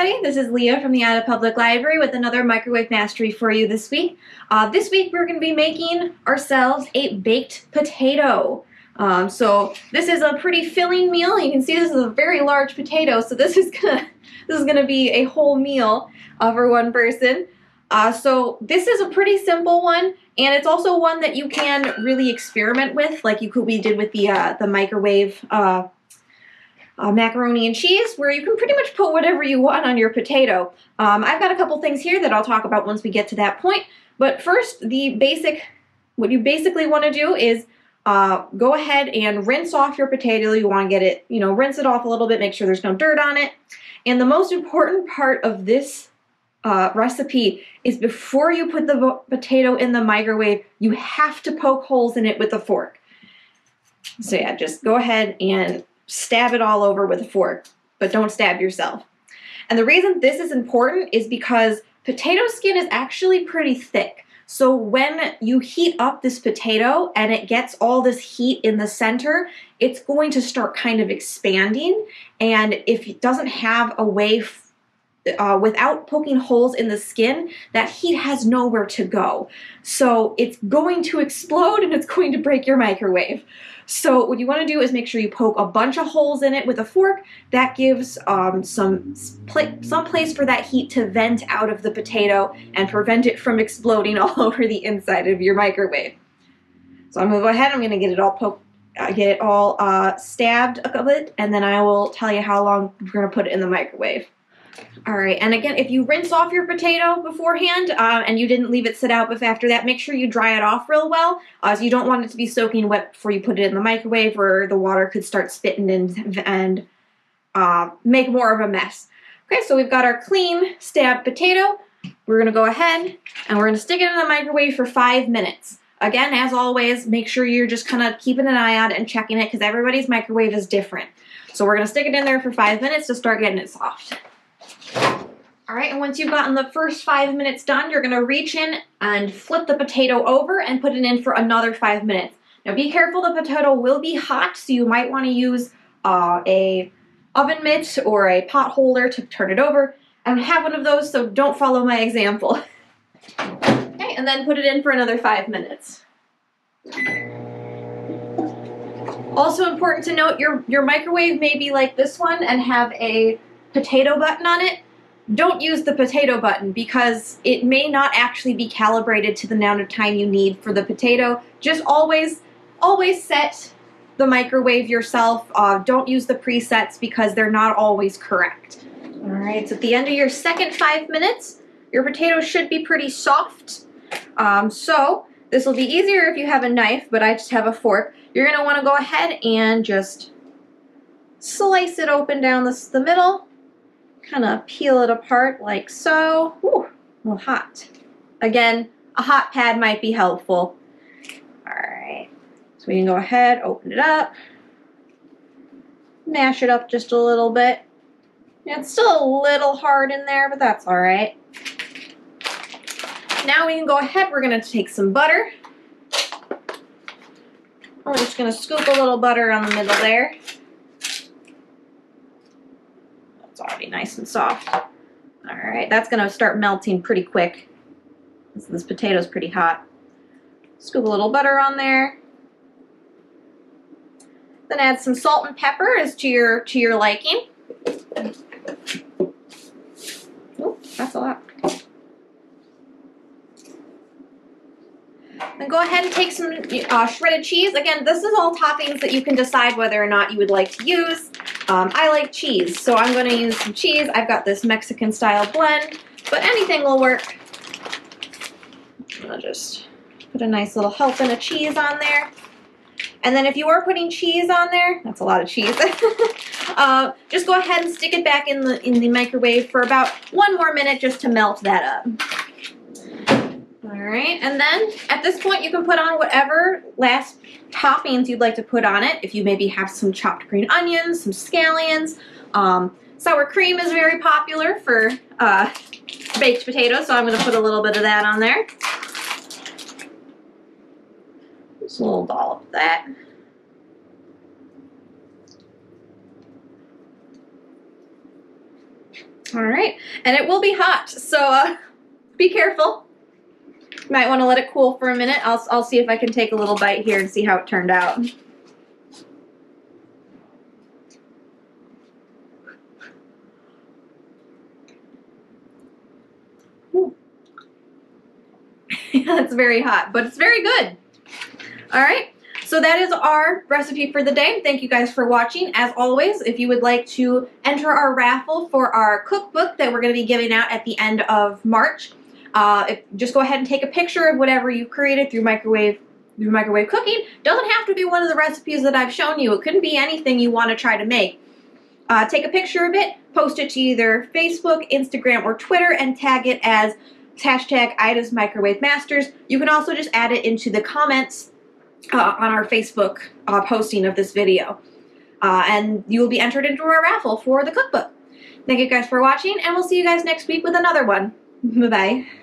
everybody, this is Leah from the Ida Public Library with another microwave mastery for you this week. This week we're going to be making ourselves a baked potato. So this is a pretty filling meal. You can see this is a very large potato, so this is gonna be a whole meal for one person. So this is a pretty simple one, and it's also one that you can really experiment with, like we did with the microwave macaroni and cheese, where you can pretty much put whatever you want on your potato. I've got a couple things here that I'll talk about once we get to that point. But first, what you basically want to do is go ahead and rinse off your potato. You want to get it, rinse it off a little bit, make sure there's no dirt on it. And the most important part of this recipe is before you put the potato in the microwave, you have to poke holes in it with a fork. So yeah, just go ahead and stab it all over with a fork, but don't stab yourself. And the reason this is important is because potato skin is actually pretty thick. So when you heat up this potato and it gets all this heat in the center, it's going to start kind of expanding. And if it doesn't have a way without poking holes in the skin, that heat has nowhere to go. So it's going to explode and it's going to break your microwave. So what you want to do is make sure you poke a bunch of holes in it with a fork. That gives some place for that heat to vent out of the potato and prevent it from exploding all over the inside of your microwave. So I'm going to go ahead, I'm going to get it all stabbed a bit, and then I will tell you how long we're going to put it in the microwave. Alright, and again, if you rinse off your potato beforehand and you didn't leave it sit out after that, make sure you dry it off real well, so you don't want it to be soaking wet before you put it in the microwave, or the water could start spitting and make more of a mess. Okay, so we've got our clean stabbed potato. We're going to go ahead and we're going to stick it in the microwave for 5 minutes. Again, as always, make sure you're just kind of keeping an eye on it and checking it, because everybody's microwave is different. So we're going to stick it in there for 5 minutes to start getting it soft. Alright, and once you've gotten the first 5 minutes done, you're going to reach in and flip the potato over and put it in for another 5 minutes. Now be careful, the potato will be hot, so you might want to use a oven mitt or a pot holder to turn it over. I don't have one of those, so don't follow my example. Okay, and then put it in for another 5 minutes. Also important to note, your microwave may be like this one and have a potato button on it. Don't use the potato button because it may not actually be calibrated to the amount of time you need for the potato. Just always set the microwave yourself. Don't use the presets because they're not always correct. Alright, so at the end of your second 5 minutes, your potato should be pretty soft. So this will be easier if you have a knife, but I just have a fork. You're going to want to go ahead and just slice it open down the middle. Kind of peel it apart like so. Ooh, a little hot. Again, a hot pad might be helpful. Alright, so we can go ahead, open it up, mash it up just a little bit. Yeah, it's still a little hard in there, but that's alright. Now we can go ahead, we're going to take some butter. We're just going to scoop a little butter on the middle there. Already nice and soft. Alright, that's going to start melting pretty quick. This potato's pretty hot. Scoop a little butter on there. Then add some salt and pepper as to your liking. Oh, that's a lot. Then go ahead and take some shredded cheese. Again, this is all toppings that you can decide whether or not you would like to use. I like cheese, so I'm going to use some cheese. I've got this Mexican style blend, but anything will work. I'll just put a nice little helping of cheese on there. And then if you are putting cheese on there, that's a lot of cheese, just go ahead and stick it back in the microwave for about 1 more minute just to melt that up. Alright, and then at this point you can put on whatever last toppings you'd like to put on it. If you maybe have some chopped green onions, some scallions. Sour cream is very popular for baked potatoes, so I'm going to put a little bit of that on there. Just a little dollop of that. All right, and it will be hot, so be careful. Might want to let it cool for a minute. I'll see if I can take a little bite here and see how it turned out. It's very hot, but it's very good. All right, so that is our recipe for the day. Thank you guys for watching. As always, if you would like to enter our raffle for our cookbook that we're going to be giving out at the end of March, just go ahead and take a picture of whatever you created through microwave cooking. Doesn't have to be one of the recipes that I've shown you. It couldn't be anything you want to try to make. Take a picture of it, post it to either Facebook, Instagram, or Twitter, and tag it as hashtag Ida's Microwave Masters. You can also just add it into the comments on our Facebook posting of this video. And you will be entered into our raffle for the cookbook. Thank you guys for watching, and we'll see you guys next week with another one. Bye-bye.